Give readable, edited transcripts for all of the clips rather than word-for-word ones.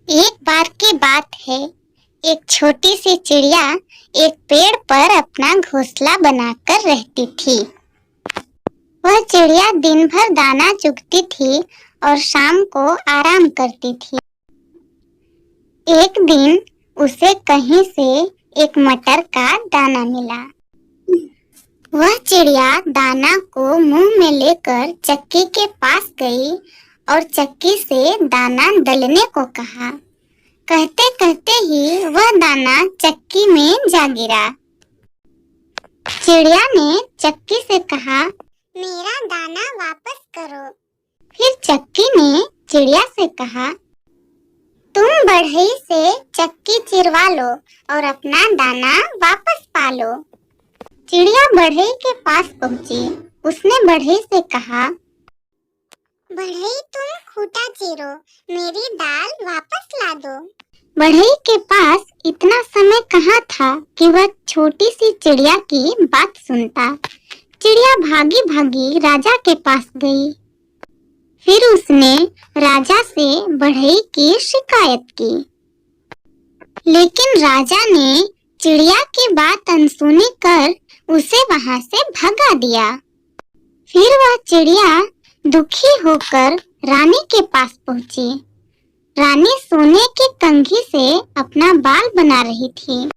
एक बार की बात है, एक छोटी सी चिड़िया एक पेड़ पर अपना घोंसला बनाकर रहती थी। वह चिड़िया दिन भर दाना चुगती थी और शाम को आराम करती थी। एक दिन उसे कहीं से एक मटर का दाना मिला। वह चिड़िया दाना को मुंह में लेकर चक्की के पास गई और चक्की से दाना डलने को कहा। कहते कहते ही वह दाना चक्की में जा गिरा। चिड़िया ने चक्की से कहा, मेरा दाना वापस करो। फिर चक्की ने चिड़िया से कहा, तुम बढ़ई से चक्की चिरवा लो और अपना दाना वापस पा लो। चिड़िया बढ़ई के पास पहुंची। उसने बढ़ई से कहा, बढ़ई तुम खूंटा चीरो, मेरी दाल वापस ला दो। बढ़ई के पास इतना समय कहाँ था कि वह छोटी सी चिड़िया की बात सुनता। चिड़िया भागी भागी राजा के पास गई। फिर उसने राजा से बढ़ई की शिकायत की, लेकिन राजा ने चिड़िया की बात अनसुनी कर उसे वहां से भगा दिया। फिर वह चिड़िया दुखी होकर रानी के पास पहुंची। रानी सोने की कंघी से अपना बाल बना रही थी।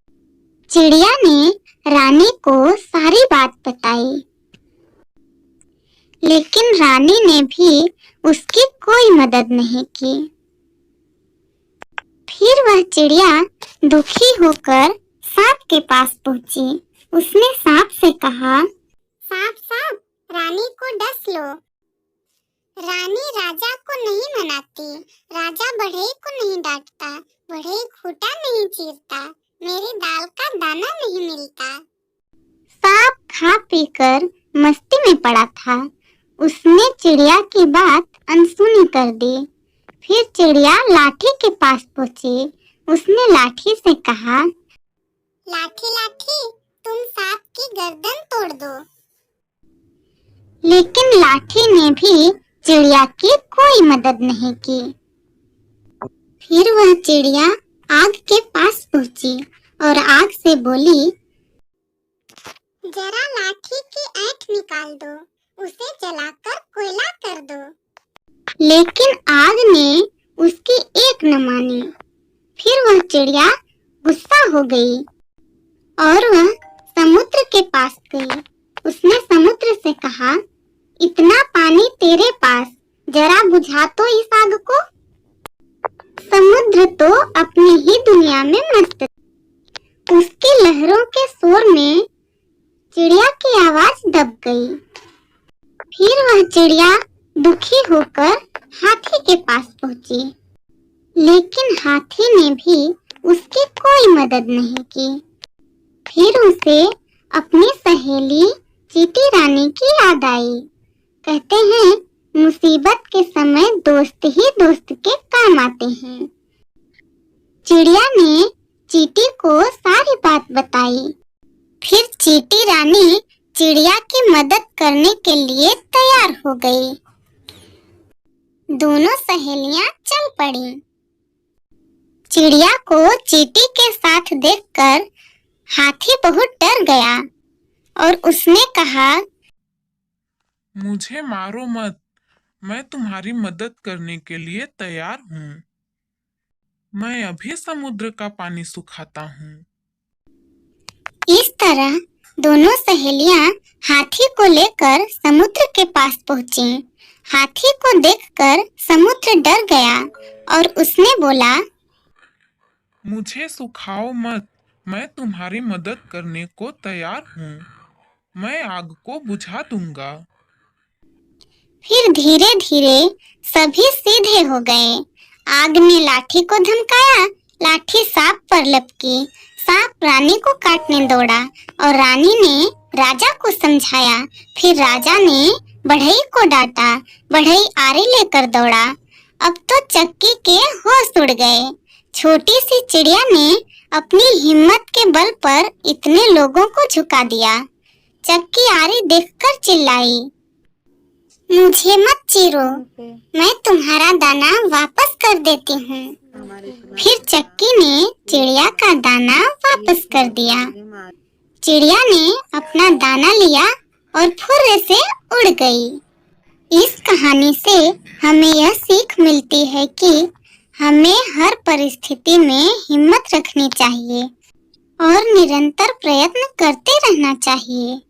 चिड़िया ने रानी को सारी बात बताई, लेकिन रानी ने भी उसकी कोई मदद नहीं की। फिर वह चिड़िया दुखी होकर सांप के पास पहुंची। उसने सांप से कहा, सांप सांप, रानी को डस लो। रानी राजा को नहीं मनाती, राजा बढ़ई को नहीं डांटता, बढ़ई खूंटा नहीं चीरता, मेरी दाल का दाना नहीं मिलता। सांप खा पीकर मस्ती में पड़ा था। उसने चिड़िया की बात अनसुनी कर दी। फिर चिड़िया लाठी के पास पहुंची। उसने लाठी से कहा, लाठी लाठी, तुम सांप की गर्दन तोड़ दो। लेकिन लाठी ने भी चिड़िया की कोई मदद नहीं की। फिर वह चिड़िया आग के पास पहुंची और आग से बोली, जरा लाठी की ऐंठ निकाल दो, उसे जलाकर कोयला कर दो। लेकिन आग ने उसकी एक न मानी। फिर वह चिड़िया गुस्सा हो गई और वह समुद्र के पास गई। उसने समुद्र से कहा, इतना पानी तेरे पास, जरा बुझा तो इस आग को। समुद्र तो अपनी ही दुनिया में मस्त। उसकी लहरों के शोर में चिड़िया की आवाज दब गई। फिर वह चिड़िया दुखी होकर हाथी के पास पहुंची, लेकिन हाथी ने भी उसकी कोई मदद नहीं की। फिर उसे अपनी सहेली चींटी रानी की याद आई। कहते हैं, मुसीबत के समय दोस्त ही दोस्त के काम आते हैं। चिड़िया ने चींटी को सारी बात बताई। फिर चींटी रानी चिड़िया की मदद करने के लिए तैयार हो गई। दोनों सहेलियां चल पड़ी। चिड़िया को चींटी के साथ देखकर हाथी बहुत डर गया और उसने कहा, मुझे मारो मत, मैं तुम्हारी मदद करने के लिए तैयार हूँ। मैं अभी समुद्र का पानी सुखाता हूँ। इस तरह दोनों सहेलियां हाथी को लेकर समुद्र के पास पहुंची। हाथी को देखकर समुद्र डर गया और उसने बोला, मुझे सुखाओ मत, मैं तुम्हारी मदद करने को तैयार हूँ। मैं आग को बुझा दूंगा। फिर धीरे धीरे सभी सीधे हो गए। आग ने लाठी को धमकाया, लाठी सांप पर लपकी। सांप रानी को काटने दौड़ा और रानी ने राजा को समझाया। फिर राजा ने बढ़ई को डांटा, बढ़ई आरी लेकर दौड़ा। अब तो चक्की के होश उड़ गए। छोटी सी चिड़िया ने अपनी हिम्मत के बल पर इतने लोगों को झुका दिया। चक्की आरी देखकर चिल्लाई, मुझे मत चीरो, मैं तुम्हारा दाना वापस कर देती हूँ। फिर चक्की ने चिड़िया का दाना वापस कर दिया। चिड़िया ने अपना दाना लिया और फुर्रे से उड़ गई। इस कहानी से हमें यह सीख मिलती है कि हमें हर परिस्थिति में हिम्मत रखनी चाहिए और निरंतर प्रयत्न करते रहना चाहिए।